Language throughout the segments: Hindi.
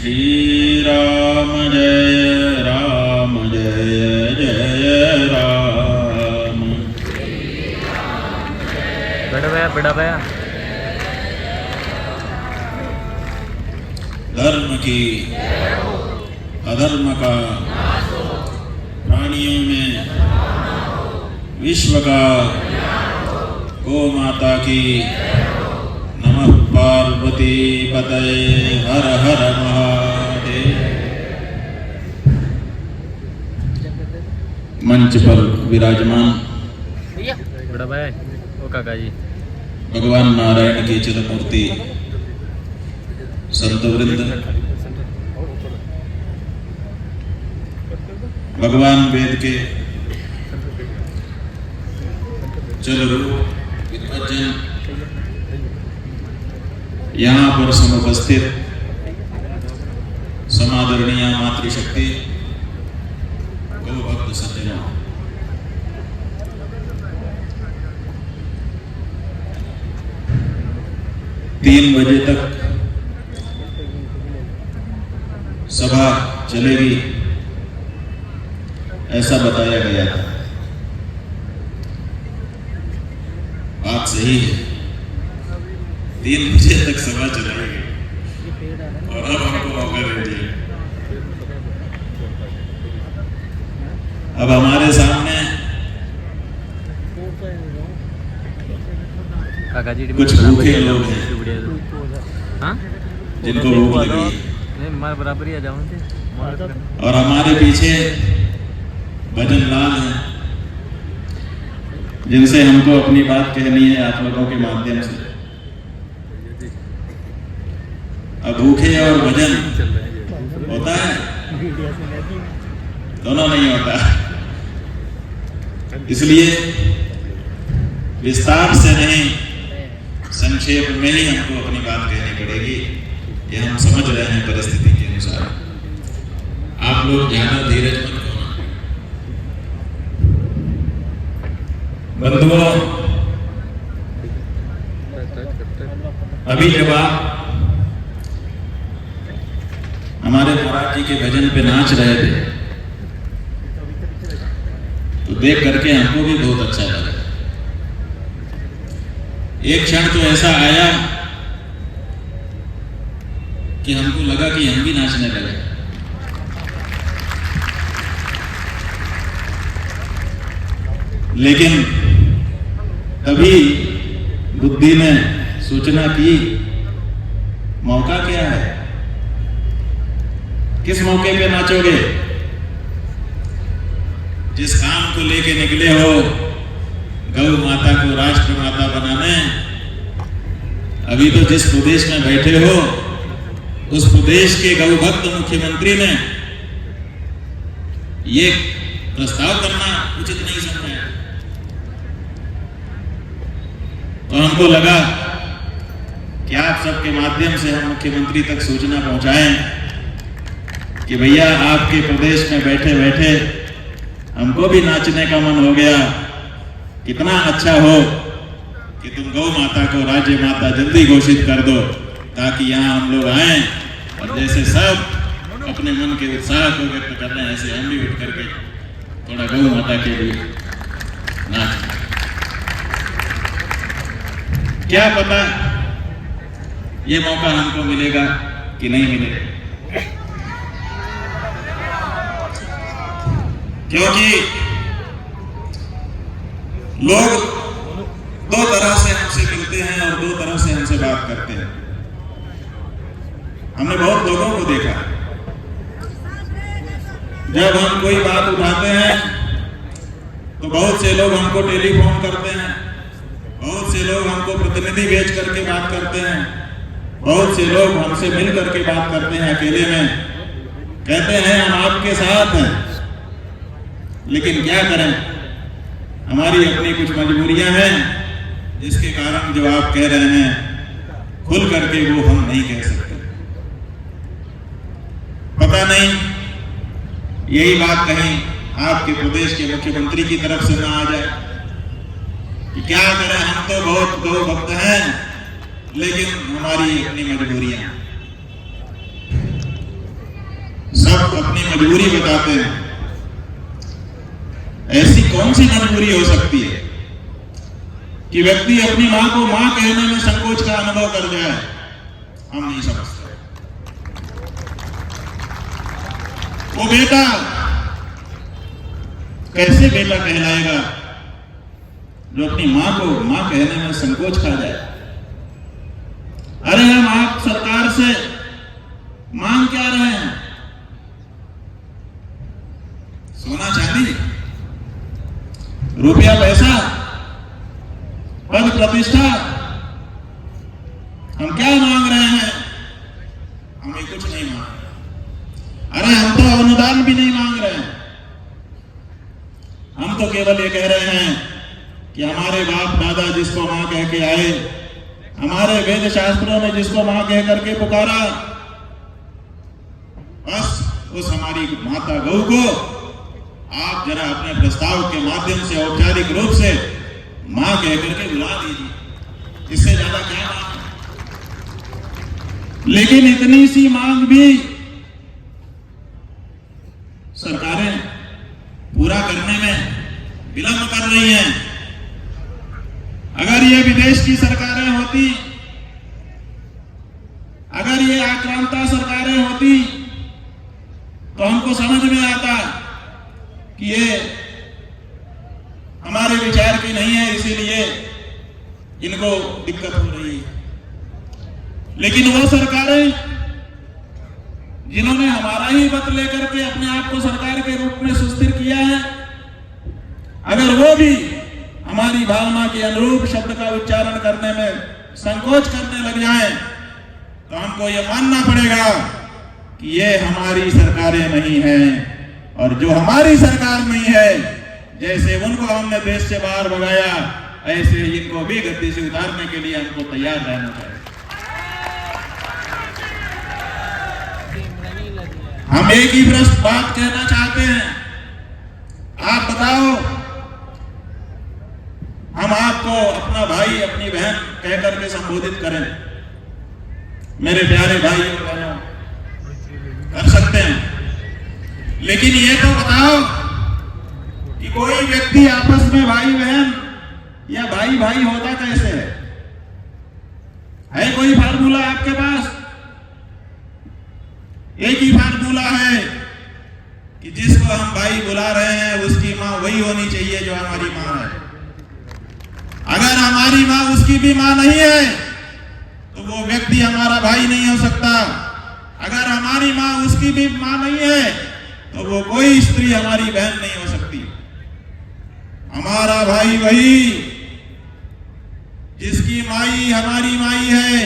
श्री राम जय जय राम। बेटा भैया धर्म की अधर्म का प्राणियों में विश्व का गौ माता की नमः पार्वती पतये हर हर महादेव। मंच पर विराजमान बड़ा भाई ओ काका जी भगवान नारायण की चिरमूर्ति संत वृंद, भगवान वेद के चल रूप विद्वज्जन, यहाँ पर समुपस्थित समादरणीय मातृशक्ति गौ भक्त सज्जनों, 3 बजे तक सभा चलेगी ऐसा बताया गया था। बात सही है, 3 बजे तक सभा चलेगी और अब हमको मौका दे दिया। अब हमारे सामने काका जी कुछ भूखे लोग हैं, हाँ जिनको भूख लगी, मार बराबर ही आ जाऊँ और हमारे पीछे भजन लाल हैं, जिनसे हमको अपनी बात कहनी है आप लोगों के माध्यम से। अब भूखे और भजन होता है, दोनों नहीं होता, इसलिए विस्तार से नहीं संक्षेप में ही हमको अपनी बात कहनी पड़ेगी। ये हम समझ रहे हैं परिस्थिति के अनुसार। आप लोग ज्यादा धीरज मत करो। बंधुओं, अभी जब आप हमारे महाराज जी के भजन पे नाच रहे थे तो देख करके हमको भी बहुत अच्छा लगा। एक क्षण तो ऐसा आया कि हमको लगा कि हम भी नाचने लगे। लेकिन तभी बुद्धि ने सूचना की, मौका क्या है, किस मौके पे नाचोगे? जिस काम को लेके निकले हो गौ माता को राष्ट्र माता बनाने, अभी तो जिस प्रदेश में बैठे हो उस प्रदेश के गौ भक्त मुख्यमंत्री ने ये प्रस्ताव करना उचित नहीं समझा। तो हमको लगा कि आप सबके माध्यम से हम मुख्यमंत्री तक सूचना पहुंचाएं कि भैया आपके प्रदेश में बैठे बैठे हमको भी नाचने का मन हो गया। कितना अच्छा हो कि तुम गौ माता को राज्य माता जल्दी घोषित कर दो, ताकि यहाँ हम लोग आए और जैसे सब अपने मन के उत्साह को व्यक्त कर रहे हैं ऐसे हम भी उठ करके थोड़ा गौ माता के लिए नाच। क्या पता ये मौका हमको मिलेगा कि नहीं मिलेगा, क्योंकि लोग 2 तरह से हमसे मिलते हैं और 2 तरह से हमसे बात करते हैं। हमने बहुत लोगों को देखा, जब हम कोई बात उठाते हैं तो बहुत से लोग हमको टेलीफोन करते हैं, बहुत से लोग हमको प्रतिनिधि भेज करके बात करते हैं, बहुत से लोग हमसे मिल करके बात करते हैं अकेले में, कहते हैं हम आपके साथ हैं। लेकिन क्या करें, हमारी अपनी कुछ मजबूरियां हैं जिसके कारण जो आप कह रहे हैं खुल करके वो हम नहीं कह सकते। पता नहीं यही बात कहीं आपके प्रदेश के मुख्यमंत्री की तरफ से ना आ जाए कि क्या करें, हम तो बहुत गौ भक्त हैं लेकिन हमारी अपनी मजबूरियां। अपनी मजबूरी बताते हैं। ऐसी कौन सी मजबूरी हो सकती है कि व्यक्ति अपनी मां को मां कहने में संकोच का अनुभव कर जाए? हम नहीं समझते। वो बेटा कैसे बेटा कहलाएगा जो अपनी मां को मां कहने में संकोच खा जाए? अरे हम आप सरकार से मांग क्या रहे हैं? सोना चांदी, रुपया पैसा, पद प्रतिष्ठा, हम क्या मांग रहे हैं? हमें कुछ नहीं मांग रहे। अरे हम तो अनुदान भी नहीं मांग रहे हैं। हम तो केवल ये कह रहे हैं कि हमारे बाप दादा जिसको मां कह के आए, हमारे वेद शास्त्रों में जिसको मां कह करके पुकारा, बस उस हमारी माता गौ को आप जरा अपने प्रस्ताव के माध्यम से औपचारिक रूप से मां कह करके बुला दीजिए। इससे ज्यादा क्या मांग? लेकिन इतनी सी मांग भी सरकारें पूरा करने में विलंब कर रही हैं। अगर ये विदेश की सरकारें होती, अगर ये आक्रांता सरकारें होती, तो हमको समझ में आता कि ये हमारे विचार की नहीं है, इसीलिए इनको दिक्कत हो रही है। लेकिन वो सरकारें जिन्होंने हमारा ही मत लेकर के अपने आप को सरकार के रूप में सुस्थिर किया है, अगर वो भी हमारी भावना के अनुरूप शब्द का उच्चारण करने में संकोच करने लग जाएं, तो हमको ये मानना पड़ेगा कि ये हमारी सरकारें नहीं हैं। और जो हमारी सरकार नहीं है, जैसे उनको हमने देश से बाहर भगाया, ऐसे इनको भी गद्दी से उतारने के लिए हमको तैयार रहना चाहिए। हम एक ही प्रश्न बात कहना चाहते हैं, आप बताओ, हम आपको अपना भाई अपनी बहन कह करके संबोधित करें, मेरे प्यारे भाइयों बहनों, कर सकते हैं। लेकिन ये तो बताओ कि कोई व्यक्ति आपस में भाई बहन या भाई भाई होता कैसे है कोई फार्मूला आपके पास? एक ही फार्मूला है कि जिसको हम भाई बुला रहे हैं उसकी मां वही होनी चाहिए जो हमारी मां है। अगर हमारी मां उसकी भी मां नहीं है तो वो व्यक्ति हमारा भाई नहीं हो सकता। अगर हमारी मां उसकी भी मां नहीं है तो वो कोई स्त्री हमारी बहन नहीं हो सकती। हमारा भाई वही जिसकी माई हमारी माई है,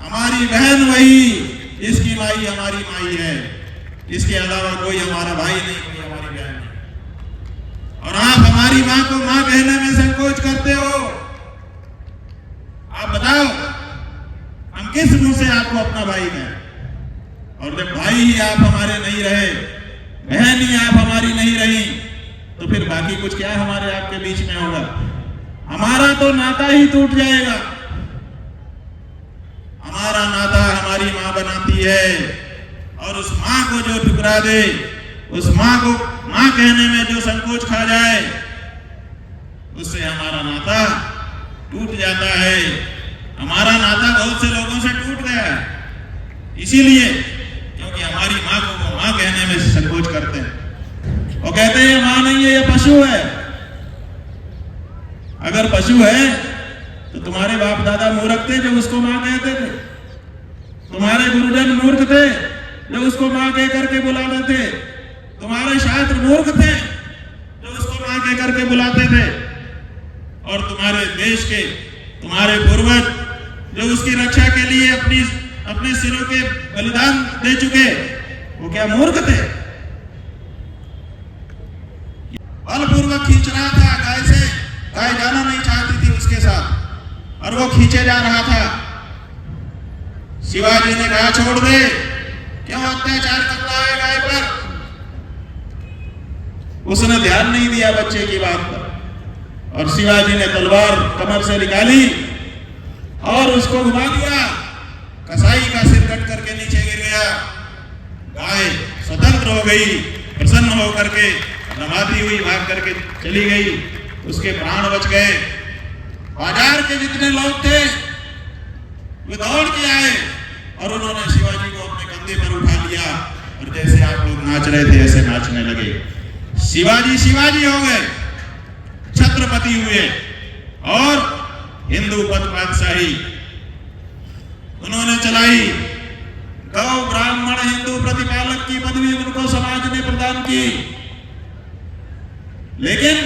हमारी बहन वही जिसकी माई हमारी माई है। इसके अलावा कोई हमारा भाई नहीं, कोई हमारी बहन नहीं। और आप हमारी मां को मां कहने में संकोच करते हो। आप बताओ, हम किस मुंह से आपको अपना भाई कहें? और जब भाई ही आप हमारे नहीं रहे, बहन ही आप हमारी नहीं रही, तो फिर बाकी कुछ क्या हमारे आपके बीच में होगा? हमारा तो नाता ही टूट जाएगा। हमारा नाता हमारी मां बनाती है, और उस मां को जो ठुकरा दे, उस मां को मां कहने में जो संकोच खा जाए, उससे हमारा नाता टूट जाता है। हमारा नाता बहुत से लोगों से टूट गया है, इसीलिए क्योंकि हमारी मां को वो मां कहने में संकोच करते हैं। वो कहते हैं मां नहीं है, ये पशु है। अगर पशु है तो तुम्हारे बाप दादा मूर्ख थे जो उसको मां कहते थे। तुम्हारे गुरुजन मूर्ख थे जो उसको मां कह करके बुलाते थे। तुम्हारे शास्त्र मूर्ख थे जो उसको मां कह करके बुलाते थे। और तुम्हारे देश के तुम्हारे पूर्वज जो उसकी रक्षा के लिए अपने सिरों के बलिदान दे चुके, वो क्या मूर्ख थे? बलपूर्वक खींच रहा था गाय से, गाय जाना नहीं चाहती थी उसके साथ, और वो खींचे जा रहा था। शिवाजी ने कहा छोड़ दे, क्यों अत्याचार करता है गाय पर? उसने ध्यान नहीं दिया बच्चे की बात पर, और शिवाजी ने तलवार कमर से निकाली और उसको घुमा दिया। कसाई का सिर कट करके नीचे गिर गया। गाय सतर्क छत्र हो गई, प्रसन्न होकर के रमाती हुई भाग करके चली गई, उसके प्राण बच गए। बाजार के जितने लोग थे वे दौड़ के आए और उन्होंने शिवाजी को अपने कंधे पर उठा लिया और जैसे आप लोग नाच रहे थे ऐसे नाचने लगे। शिवाजी शिवाजी हो गए, छत्रपति हुए और हिंदू पद पातशाही उन्होंने चलाई। गौ ब्राह्मण हिंदू प्रतिपालक की पदवी उनको समाज ने प्रदान की। लेकिन